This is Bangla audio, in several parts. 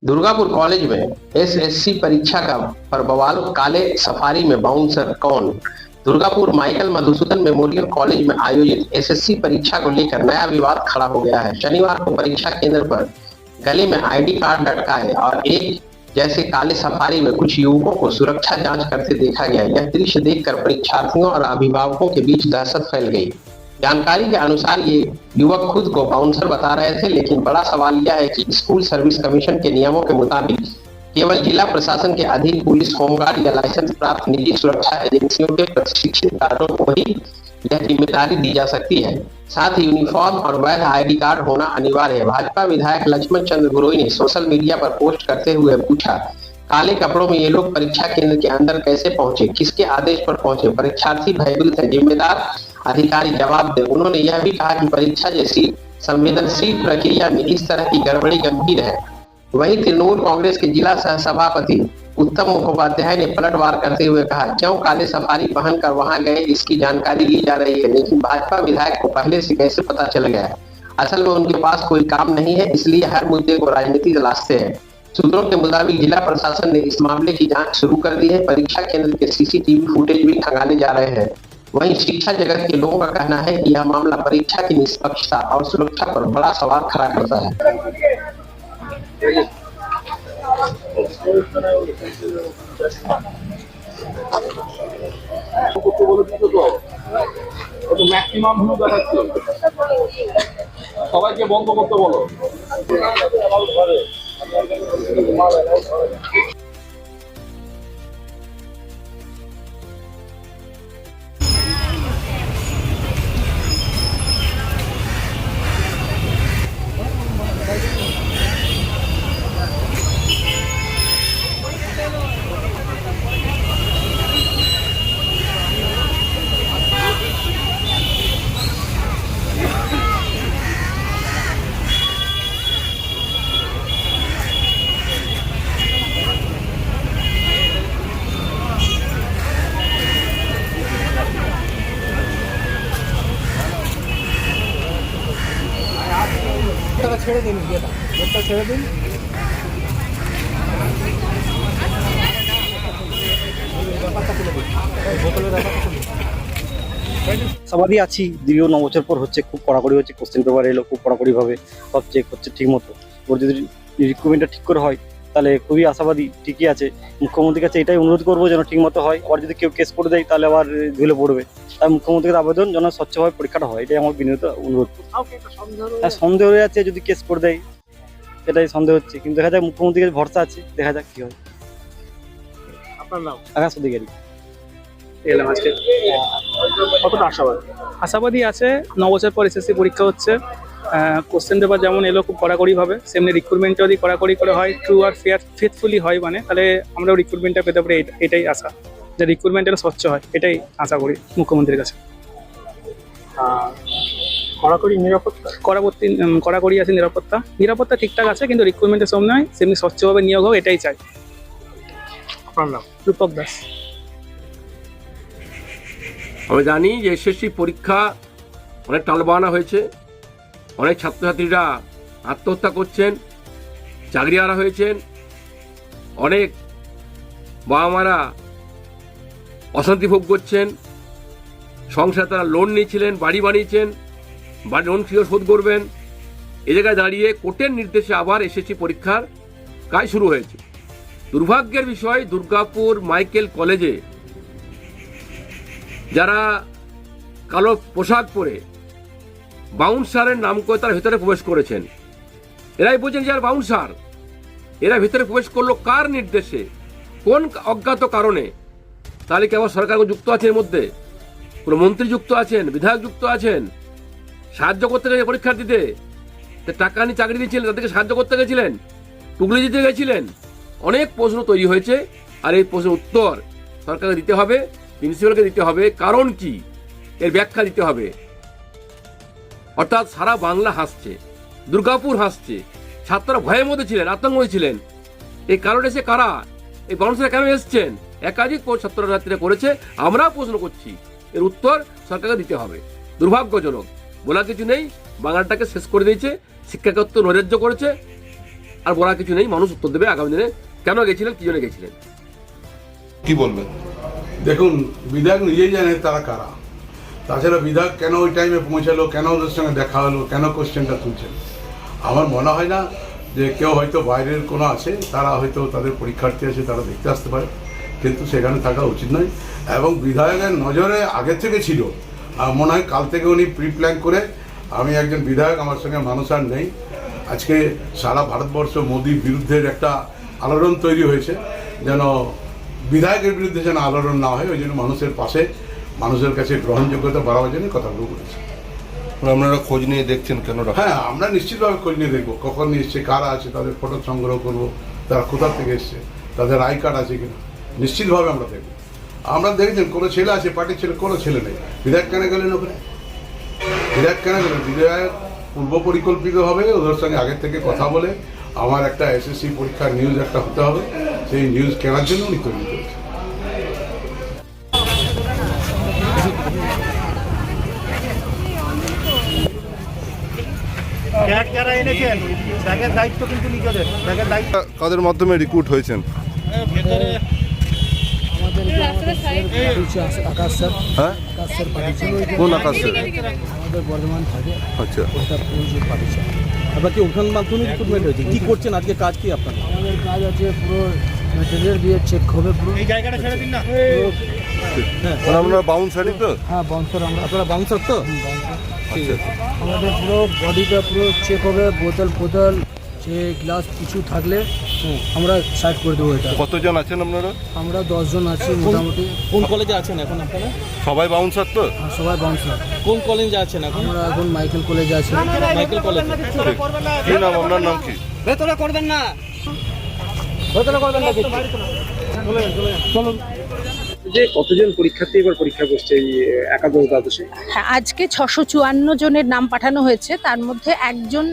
दुर्गापुर कॉलेज में एसएससी परीक्षा का पर बवाल, काले सफारी में बाउंसर कौन। Durgapur Michael Madhusudan memorial college में आयोजित एसएससी परीक्षा को लेकर नया विवाद खड़ा हो गया है। शनिवार को परीक्षा केंद्र पर गले में आईडी कार्ड लटकाए और एक जैसे काले सफारी में कुछ युवकों को सुरक्षा जांच करते देखा गया। यह दृश्य देखकर परीक्षार्थियों और अभिभावकों के बीच दहशत फैल गई। जानकारी के अनुसार ये युवक खुद को बाउंसर बता रहे थे, लेकिन बड़ा सवाल यह है कि स्कूल सर्विस कमीशन के नियमों के मुताबिक केवल जिला प्रशासन के अधीन पुलिस, होमगार्ड या लाइसेंस प्राप्त निजी सुरक्षा एजेंसियों के प्रशिक्षित गार्डों को ही यह जिम्मेदारी दी जा सकती है। साथ ही यूनिफॉर्म और वैध आईडी कार्ड होना अनिवार्य है। भाजपा विधायक लक्ष्मण चंद्र गुरोई ने सोशल मीडिया पर पोस्ट करते हुए पूछा, काले कपड़ों में ये लोग परीक्षा केंद्र के अंदर कैसे पहुंचे, किसके आदेश पर पहुंचे। परीक्षार्थी भयभीत है, जिम्मेदार अधिकारी जवाब दे। उन्होंने यह भी कहा कि परीक्षा जैसी संवेदनशील प्रक्रिया में इस तरह की गड़बड़ी गंभीर है। वहीं तृणमूल कांग्रेस के जिला सह सभापति उत्तम मुखोपाध्याय ने पलटवार करते हुए कहा, क्यों काले सफारी पहनकर वहां गए इसकी जानकारी ली जा रही है, लेकिन भाजपा विधायक को पहले से कैसे पता चल गया। असल में उनके पास कोई काम नहीं है, इसलिए हर मुद्दे को राजनीति तलाशते हैं। सूत्रों के मुताबिक जिला प्रशासन ने इस मामले की जांच शुरू कर दी है। परीक्षा केंद्र के सीसीटीवी फुटेज भी खंगाले जा रहे हैं। वहीं शिक्षा जगत के लोगों का कहना है कि यह मामला परीक्षा की निष्पक्षता और सुरक्षा पर बड़ा सवाल खड़ा करता है। সবাইকে বন্ধ করতে বলো। ছেড়ে দিন, গেটটা ছেড়ে দিন। সবারই আছি, দীর্ঘ 9 বছর পর হচ্ছে, খুব কড়াকড়ি হচ্ছে, কোশ্চেন পেপার এলো খুব কড়াকড়িভাবে, সব চেক হচ্ছে ঠিক মতো। ওর যদি রিক্রুটমেন্টটা ঠিক করে হয় তাহলে খুবই আশাবাদী, ঠিকই আছে। মুখ্যমন্ত্রীর কাছে এটাই অনুরোধ করবো যেন ঠিক মতো হয়। আবার যদি কেউ কেস করে দেয় তাহলে আবার ধুলে পড়বে। তাই মুখ্যমন্ত্রীর আবেদন যেন স্বচ্ছভাবে পরীক্ষাটা হয়, এটাই আমার বিনীত অনুরোধ। হ্যাঁ, সন্দেহ হয়ে যাচ্ছে যদি কেস করে দেয়, এটাই সন্দেহ হচ্ছে, কিন্তু দেখা যাক, মুখ্যমন্ত্রীর কাছে ভরসা আছে, দেখা যাক কি হয়। আপনার নাম? আকাশ অধিকারী। এলাম আজকে। কতটা আশাবাদী আছে? 9 বছর পর এসএসসি পরীক্ষা হচ্ছে। কোশ্চেন পেপার যেমন এলো খুব কড়াকড়ি ভাবে, সেমনি রিক্রুটমেন্টটা যদি কড়াকড়ি করে হয়, ট্রু আর ফেথফুলি হয়, মানে তাহলে আমরাও রিক্রুটমেন্টটা পেতে পারি। এটাই আশা, যে রিক্রুটমেন্টটা স্বচ্ছ হয়, এটাই আশা করি মুখ্যমন্ত্রীর কাছে। কড়াকড়ি আছে, নিরাপত্তা ঠিকঠাক আছে, কিন্তু রিক্রুটমেন্টের সব নয়, সেমনি স্বচ্ছভাবে নিয়োগ হোক, এটাই চাই। আপনার নাম? রূপক দাস। আমরা জানি যে এসএসসি পরীক্ষা অনেক টালবাহানা হয়েছে, অনেক ছাত্রছাত্রীরা আত্মহত্যা করছেন, চাকরি হারা হয়েছেন, অনেক বাবা মারা অশান্তি ভোগ করছেন, সংসারে তারা লোন নিয়েছিলেন, বাড়ি বানিয়েছেন, বাড়ি লোন শোধ করবেন। এ জায়গায় দাঁড়িয়ে কোর্টের নির্দেশে আবার এসএসসি পরীক্ষার কাজ শুরু হয়েছে। দুর্ভাগ্যের বিষয়, দুর্গাপুর মাইকেল কলেজে যারা কালো পোশাক পরে বাউন্সারের নাম করে তারা ভেতরে প্রবেশ করেছেন, এরাই বলছেন যে আর বাউন্সার। এরা ভেতরে প্রবেশ করলো কার নির্দেশে, কোন অজ্ঞাত কারণে? তাহলে কি আবার সরকার যুক্ত আছে এর মধ্যে? কোনো মন্ত্রী যুক্ত আছেন, বিধায়ক যুক্ত আছেন? সাহায্য করতে গেছে পরীক্ষার্থীতে, টাকা নিয়ে চাকরি দিয়েছিলেন, তাদেরকে সাহায্য করতে গেছিলেন, টুকলি দিতে গেছিলেন। অনেক প্রশ্ন তৈরি হয়েছে, আর এই প্রশ্নের উত্তর সরকারকে দিতে হবে, প্রিন্সিপালকে দিতে হবে। কারণ কি, এর ব্যাখ্যা দিতে হবে। অর্থাৎ সারা বাংলা হাসছে, দুর্গাপুর হাসছে, ছাত্ররা ভয়ের মধ্যে ছিলেন, আতঙ্ক ছিলেন। এই কারণে সে কারা, এই মানুষরা কেন এসছেন? একাধিক ছাত্রছাত্রীরা করেছে, আমরা প্রশ্ন করছি, এর উত্তর সরকারকে দিতে হবে। দুর্ভাগ্যজনক, বলার কিছু নেই। বাংলাটাকে শেষ করে দিয়েছে, শিক্ষাক্ষেত্র নৈরাজ্য করেছে, আর বলার কিছু নেই, মানুষ উত্তর দেবে আগামী দিনে কেন গেছিলেন, কি জন্য গেছিলেন। কি বলবেন? দেখুন, বিধায়ক নিজেই জানে তারা কারা। তাছাড়া বিধায়ক কেন ওই টাইমে পৌঁছালো, কেন ওদের সঙ্গে দেখা হলো, কেন কোশ্চেনটা তুলছেন, আমার মনে হয় না যে কেউ হয়তো বাইরের কোনো আছে, তারা হয়তো তাদের পরীক্ষার্থী আছে, তারা দেখতে আসতে পারে, কিন্তু সেখানে থাকা উচিত নয়। এবং বিধায়কের নজরে আগে থেকে ছিল, মনে হয় কাল থেকে উনি প্রি প্ল্যান করে, আমি একজন বিধায়ক, আমার সঙ্গে মানুষ আর নেই, আজকে সারা ভারতবর্ষ মোদির বিরুদ্ধের একটা আলোড়ন তৈরি হয়েছে, যেন বিধায়কের বিরুদ্ধে যেন আলোড়ন না হয়, ওই জন্য মানুষের পাশে, মানুষের কাছে গ্রহণযোগ্যতা বাড়াবার জন্য কথাগুলো বলেছে। আপনারা খোঁজ নিয়ে দেখছেন কেন? হ্যাঁ, আমরা নিশ্চিতভাবে খোঁজ নিয়ে দেখবো কখন এসছে, কারা আছে, তাদের ফটো সংগ্রহ করবো, তারা কোথা থেকে এসছে, তাদের আই কার্ড আছে কিনা, নিশ্চিতভাবে আমরা দেখবো। আমরা দেখেছেন কোনো ছেলে আছে, পার্টির ছেলে, কোনো ছেলে নেই। বিধায়ক কেন গেলেন ওখানে? বিধায়ক কেন গেলেন? বিধায়ক পূর্ব পরিকল্পিতভাবে ওদের সঙ্গে আগের থেকে কথা বলে, আমার একটা এসএসসি পরীক্ষার নিউজ একটা হতে হবে, সেই নিউজ কেনার জন্য উনি তৈরি করেছেন। কাদের মাধ্যমে রিক্রুট হয়েছেন? আকাশ স্যার, হ্যাঁ, আকাশ স্যার পাঠিয়েছেন। কোন আকাশ স্যার? আমাদের বর্ধমান থাকে, আচ্ছা, ওটা প্রযোজক পাঠিয়েছেন। আপনার কি ওখান মাধ্যমে রিক্রুটমেন্ট হয়েছে? কি করছেন আজকে, কাজ কি আপনার? আমাদের কাজ আছে পুরো মেটেরিয়াল দিয়ে চেক হবে পুরো। এই জায়গাটা ছেড়ে দিন না। মানে আপনারা বাউন্সারই তো? হ্যাঁ, বাউন্সার আমরা। আপনারা বাউন্সার তো? আচ্ছা, আমাদের পুরো বডিটা পুরো চেক হবে, বোতল যে গ্লাস কিছু থাকলে আমরা সাইড করে দেবো। এটা কতজন আছেন আপনারা? আমরা 10 জন আছি মোটামুটি। কোন কলেজে আছেন এখন আপনারা? সবাই বাউন্সার তো? সবাই বাউন্সার। কোন কলেজে আছেন এখন? আমরা এখন মাইকেল কলেজে আছি। Michael college. কি নাম আপনার? নাম কি? ভেতরে করবেন না। যে কতজন পরীক্ষার্থী এবার পরীক্ষা বসছে এই একাদশ দ্বাদশে? হ্যাঁ, আজকে 654 জনের নাম পাঠানো হয়েছে, তার মধ্যে একজন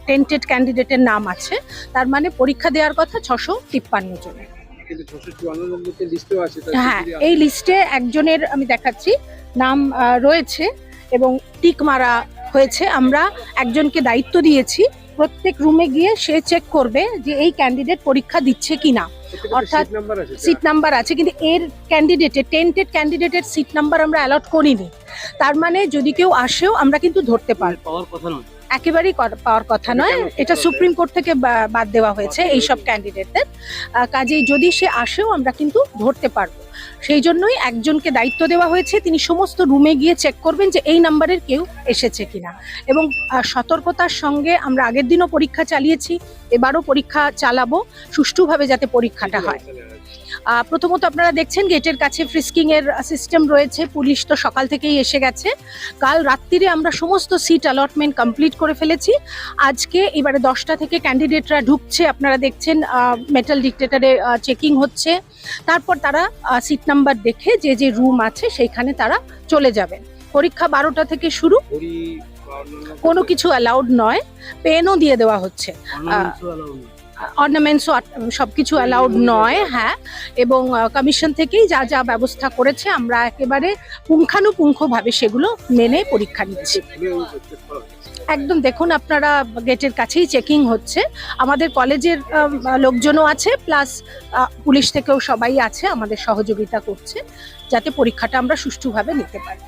টেন্টেড ক্যান্ডিডেটের নাম আছে, তার মানে পরীক্ষা দেওয়ার কথা 653 জনের। কিন্তু 654 নম্বরের লিস্টেও আছে। হ্যাঁ, এই লিস্টে একজনের আমি দেখাচ্ছি নাম রয়েছে এবং টিক মারা হয়েছে। আমরা একজনকে দায়িত্ব দিয়েছি, প্রত্যেক রুমে গিয়ে সে চেক করবে যে এই ক্যান্ডিডেট পরীক্ষা দিচ্ছে কিনা, অর্থাৎ সিট নাম্বার আছে, কিন্তু এর ক্যান্ডিডেটের টেন্টেড ক্যান্ডিডেটের সিট নাম্বার আমরা অ্যালট করিনি। তার মানে যদি কেউ আসেও আমরা কিন্তু ধরতে পারবো। পাওয়ার কথা নয়, একেবারেই পাওয়ার কথা নয়, এটা সুপ্রিম কোর্ট থেকে বাদ দেওয়া হয়েছে এইসব ক্যান্ডিডেটদের। কাজেই যদি সে আসেও আমরা কিন্তু ধরতে পারবো। সেই জন্যই একজনকে দায়িত্ব দেওয়া হয়েছে, তিনি সমস্ত রুমে গিয়ে চেক করবেন যে এই নাম্বারের কেউ এসেছে কিনা। এবং সতর্কতার সঙ্গে আমরা আগের দিনও পরীক্ষা চালিয়েছি, এবারও পরীক্ষা চালাবো সুষ্ঠুভাবে যাতে পরীক্ষাটা হয়। প্রথমত আপনারা দেখছেন গেটের কাছে ফ্রিস্কিং এর সিস্টেম রয়েছে, পুলিশ তো সকাল থেকেই এসে গেছে। কাল রাত্রিরে আমরা সমস্ত সিট অ্যালটমেন্ট কমপ্লিট করে ফেলেছি। আজকে এবারে 10টা থেকে ক্যান্ডিডেটরা ঢুকছে, আপনারা দেখছেন মেটাল ডিটেক্টরে চেকিং হচ্ছে। তারপর তারা সিট নাম্বার দেখে যে যে রুম আছে সেইখানে তারা চলে যাবেন। পরীক্ষা 12টা থেকে শুরু, কোনো কিছু অ্যালাউড নয়, পেনও দিয়ে দেওয়া হচ্ছে, অর্নামেন্টসও সবকিছু অ্যালাউড নয়। হ্যাঁ, এবং কমিশন থেকেই যা যা ব্যবস্থা করেছে আমরা একেবারে পুঙ্খানুপুঙ্খভাবে সেগুলো মেনে পরীক্ষা নিচ্ছি। একদম দেখুন, আপনারা গেটের কাছেই চেকিং হচ্ছে, আমাদের কলেজের লোকজনও আছে, প্লাস পুলিশ থেকেও সবাই আছে, আমাদের সহযোগিতা করছে যাতে পরীক্ষাটা আমরা সুষ্ঠুভাবে নিতে পারি।